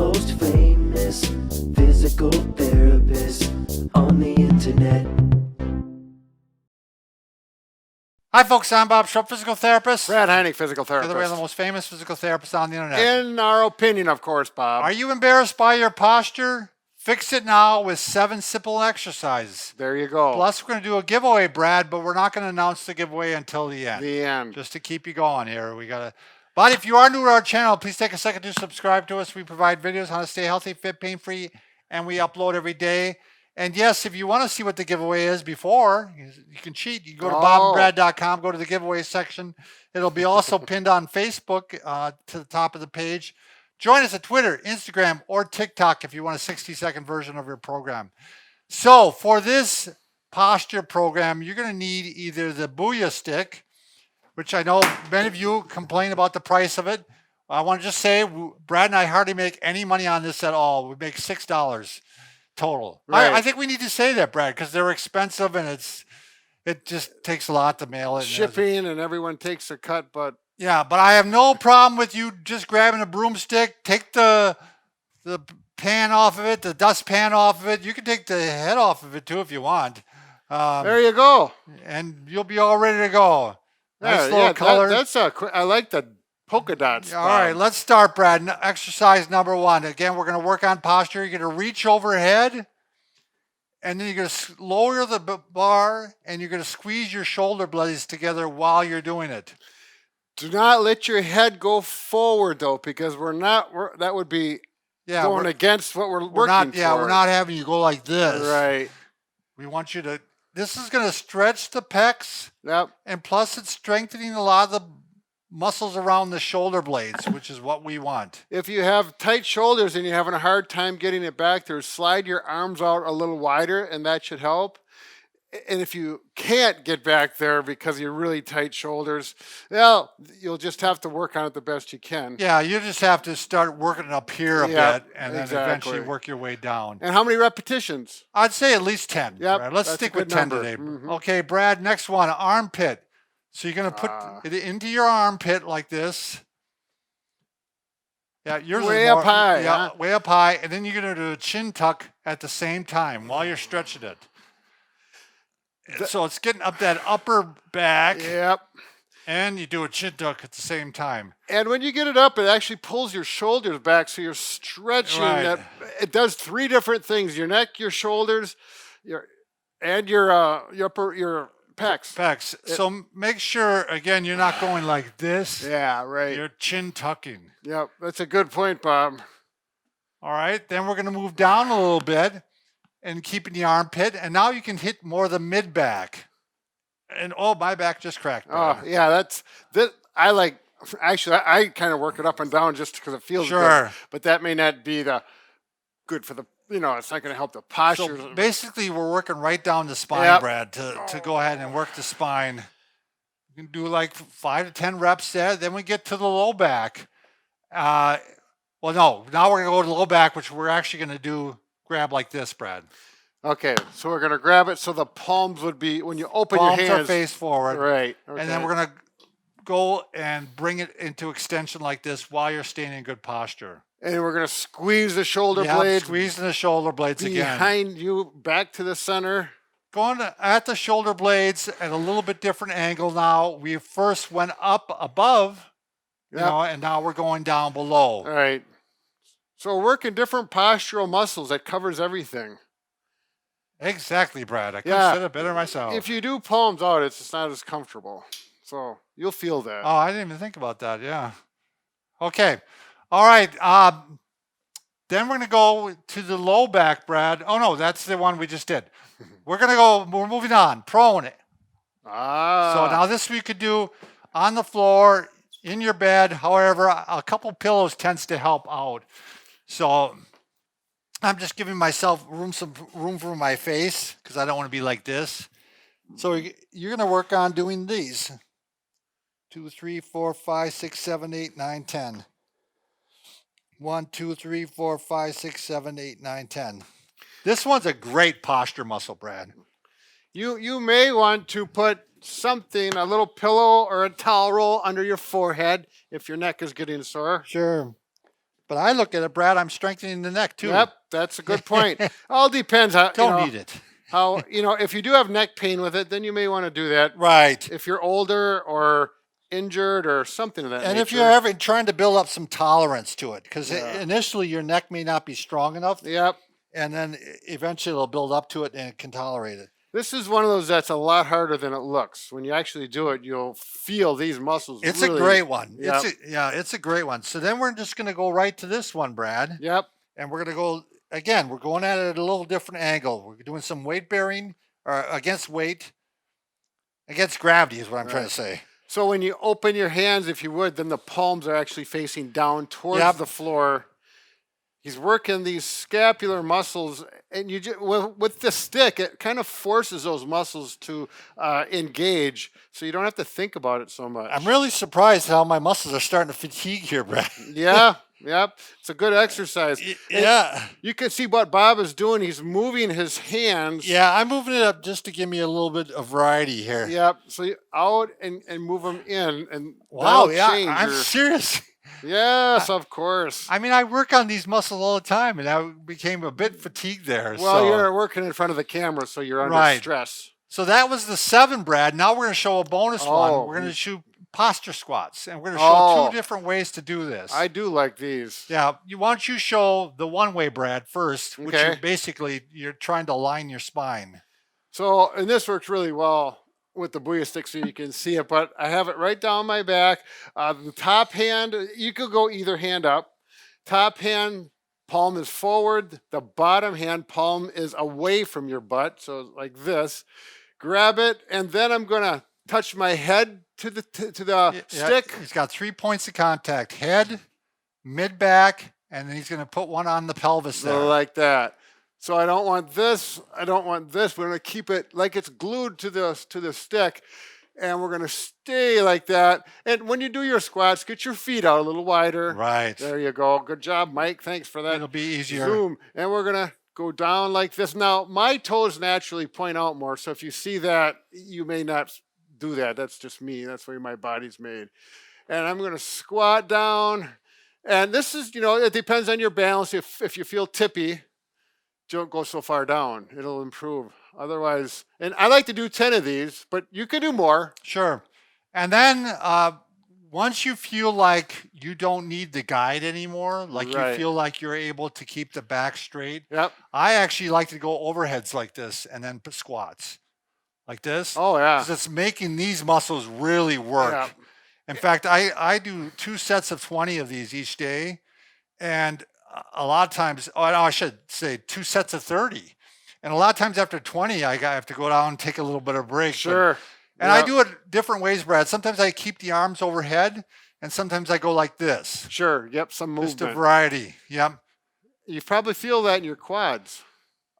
most famous physical therapist on the internet. Hi folks, I'm Bob Schrupp, physical therapist. Brad Heineck, physical Together therapist. we are the most famous physical therapists on the internet. In our opinion, of course, Bob. Are you embarrassed by your posture? Fix it now with 7 simple exercises. There you go. Plus, we're going to do a giveaway, Brad, but we're not going to announce the giveaway until the end. The end. Just to keep you going here. But if you are new to our channel, please take a second to subscribe to us. We provide videos on how to stay healthy, fit, pain-free, and we upload every day. And yes, if you want to see what the giveaway is before, you can cheat. You go to bobandbrad.com, go to the giveaway section. It'll be also pinned on Facebook to the top of the page. Join us at Twitter, Instagram, or TikTok if you want a 60-second version of your program. So for this posture program, you're going to need either the Booyah Stick, which I know many of you complain about the price of it. I want to just say, Brad and I hardly make any money on this at all. We make $6 total. Right. I think we need to say that, Brad, because they're expensive and it just takes a lot to mail it. Shipping and everyone takes a cut, but yeah, but I have no problem with you just grabbing a broomstick, take the pan off of it, the dust pan off of it. You can take the head off of it too if you want. there you go. And you'll be all ready to go. Nice little color. I like the polka dots. All right, let's start, Brad. Exercise number 1. Again, we're going to work on posture. You're going to reach overhead, and then you're going to lower the bar, and you're going to squeeze your shoulder blades together while you're doing it. Do not let your head go forward, though, because that would be going against what we're working for. Yeah, we're not having you go like this. Right. We want you to, this is going to stretch the pecs. Yep. And plus it's strengthening a lot of the muscles around the shoulder blades, which is what we want. If you have tight shoulders and you're having a hard time getting it back there, slide your arms out a little wider, and that should help. And if you can't get back there because of your really tight shoulders, well, you'll just have to work on it the best you can. Yeah, you just have to start working it up here a bit, and then eventually work your way down. And how many repetitions? I'd say at least 10. Yep, Brad. Let's stick with 10 today. Okay, Brad, next one, armpit. So you're going to put it into your armpit like this. Yeah, yours way is more, up high. Yeah, way up high. And then you're going to do a chin tuck at the same time while you're stretching it. So it's getting up that upper back. Yep. And you do a chin tuck at the same time. And when you get it up, it actually pulls your shoulders back, so you're stretching. Right. It does 3 different things: your neck, your shoulders, your pecs. So make sure, again, you're not going like this. Yeah, right. You're chin tucking. Yep, that's a good point, Bob. All right, then we're going to move down a little bit and keeping the armpit. And now you can hit more the mid back. And oh, my back just cracked. Oh, yeah, I kind of work it up and down just because it feels good. But that may not be good for the, it's not going to help the posture. So basically, we're working right down the spine, Brad, to go ahead and work the spine. You can do like 5 to 10 reps there. Then we get to the low back. Now we're going to go to the low back, which we're actually going to grab like this, Brad. Okay, so we're going to grab it so the palms would be, when you open your hands. Palms are face forward. Right. Okay. And then we're going to go and bring it into extension like this while you're staying in good posture. And we're going to squeeze the shoulder blades. Squeezing the shoulder blades again. Behind you, back to the center. Going at the shoulder blades at a little bit different angle now. We first went up above, and now we're going down below. All right. So we're working different postural muscles. That covers everything. Exactly, Brad. I couldn't have said it better myself. If you do palms out, it's just not as comfortable. So you'll feel that. Oh, I didn't even think about that. Yeah. Okay. All right. Then we're going to go to the low back, Brad. Oh, no, that's the one we just did. We're moving on. Prone. So now this we could do on the floor, in your bed. However, a couple pillows tends to help out. So I'm just giving myself some room for my face because I don't want to be like this. So you're going to work on doing these. 2, 3, 4, 5, 6, 7, 8, 9, 10. 1, 2, 3, 4, 5, 6, 7, 8, 9, 10. This one's a great posture muscle, Brad. You may want to put something, a little pillow or a towel roll under your forehead if your neck is getting sore. Sure. But I look at it, Brad, I'm strengthening the neck too. Yep, that's a good point. All depends how Don't need it. how if you do have neck pain with it, then you may want to do that. Right. If you're older or injured or something of that And nature. if you're ever trying to build up some tolerance to it, because Yeah. initially your neck may not be strong enough, Yep. and then eventually it'll build up to it and it can tolerate it. This is one of those that's a lot harder than it looks. When you actually do it, you'll feel these muscles. It's really, a great one. Yep. It's a great one. So then we're just going to go right to this one, Brad. Yep. And we're going to go, again, we're going at it at a little different angle. We're doing some weight bearing or against gravity is what I'm trying to say. So when you open your hands, if you would, then the palms are actually facing down towards Yep. the floor. He's working these scapular muscles, and you just, with the stick, it kind of forces those muscles to engage, so you don't have to think about it so much. I'm really surprised how my muscles are starting to fatigue here, Brad. Yeah, yep. It's a good exercise. Yeah. You can see what Bob is doing. He's moving his hands. Yeah, I'm moving it up just to give me a little bit of variety here. Yep. So you out and move them in, and Wow, that'll yeah, change I'm your- serious. Yes, of course. I mean, I work on these muscles all the time, and I became a bit fatigued there. Well, so. you're working in front of the camera, so you're under Right. stress. So that was the 7, Brad. Now we're going to show a bonus Oh. one. We're going to show posture squats, and we're going to show 2 different ways to do this. I do like these. Yeah, why don't you show the one way, Brad, first, which Okay. is basically you're trying to line your spine. So, and this works really well with the Booyah Stiks, so you can see it, but I have it right down my back. The top hand, you could go either hand up. Top hand, palm is forward. The bottom hand, palm is away from your butt, so like this. Grab it, and then I'm going to touch my head to the stick. He's got 3 points of contact: head, mid back, and then he's going to put one on the pelvis there. So like that. So I don't want this. I don't want this. We're going to keep it like it's glued to the stick, and we're going to stay like that. And when you do your squats, get your feet out a little wider. Right. There you go. Good job, Mike. Thanks for that. It'll be easier. Zoom. And we're going to go down like this. Now, my toes naturally point out more. So if you see that, you may not do that. That's just me. That's the way my body's made. And I'm going to squat down. And this is, it depends on your balance. If you feel tippy, don't go so far down. It'll improve. Otherwise, and I like to do 10 of these, but you could do more. Sure. And then once you feel like you don't need the guide anymore, like Right. you feel like you're able to keep the back straight, Yep. I actually like to go overheads like this and then put squats like this. Oh, yeah. Because it's making these muscles really work. Yeah. In fact, I do 2 sets of 20 of these each day. And a lot of times, I should say 2 sets of 30. And a lot of times after 20, I have to go down and take a little bit of break. Sure. And I Yep. do it different ways, Brad. Sometimes I keep the arms overhead, and sometimes I go like this. Sure. Yep. Some Just a movement. variety. Yep. You probably feel that in your quads.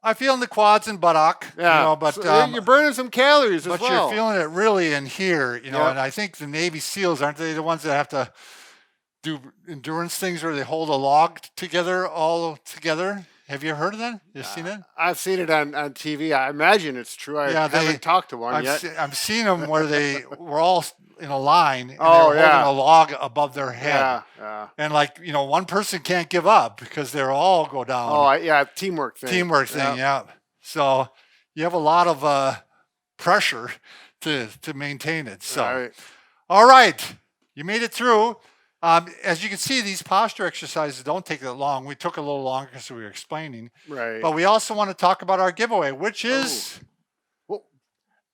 I feel in the quads and buttock. Yeah. But So you're burning some calories as but well. you're feeling it really in here. Yep. And I think the Navy SEALs, aren't they the ones that have to do endurance things where they hold a log together all together? Have you heard of that? You've seen it? I've seen it on TV. I imagine it's true. I Yeah, haven't talked to one yet. I've seen them where they were all in a line and Oh, they're yeah. holding a log above their head. Yeah. Yeah. And one person can't give up because they're all go down. Oh, yeah. Teamwork thing. Teamwork thing, Yep. yeah. So you have a lot of pressure to maintain it. So, All right. all right, you made it through. As you can see, these posture exercises don't take that long. We took a little longer because we were explaining. Right. But we also want to talk about our giveaway, which is Well-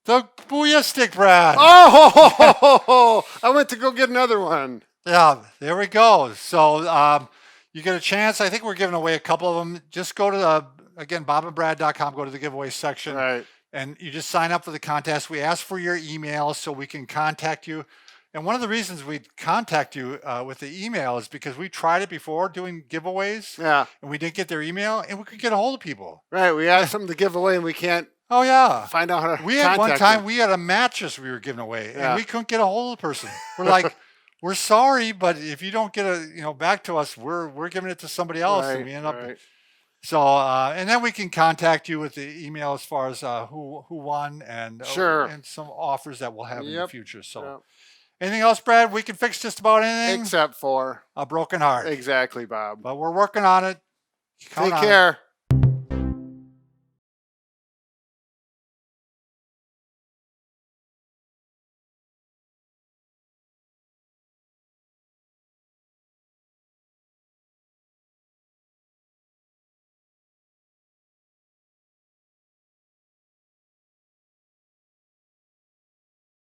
the Booyah Stick, Brad. Oh, I went to go get another one. Yeah, there we go. So you get a chance. I think we're giving away a couple of them. Just go to again, bobandbrad.com, go to the giveaway section, Right. and you just sign up for the contest. We ask for your email so we can contact you. And one of the reasons we contact you with the email is because we tried it before doing giveaways, Yeah. and we didn't get their email, and we could get a hold of people. Right. We have something to give away and we can't Oh, yeah. find out how to We had one contact time, them. we had a mattress we were giving away, Yeah. and we couldn't get a hold of the person. We're like, we're sorry, but if you don't get back to us, we're giving it to somebody else, and we end up. right. So, and then we can contact you with the email as far as who won and Sure. and some offers that we'll have in the Yep. future. So, Yep. Anything else, Brad? We can fix just about anything Except for a broken heart. exactly, Bob. But we're working on it. Count Take on it. care.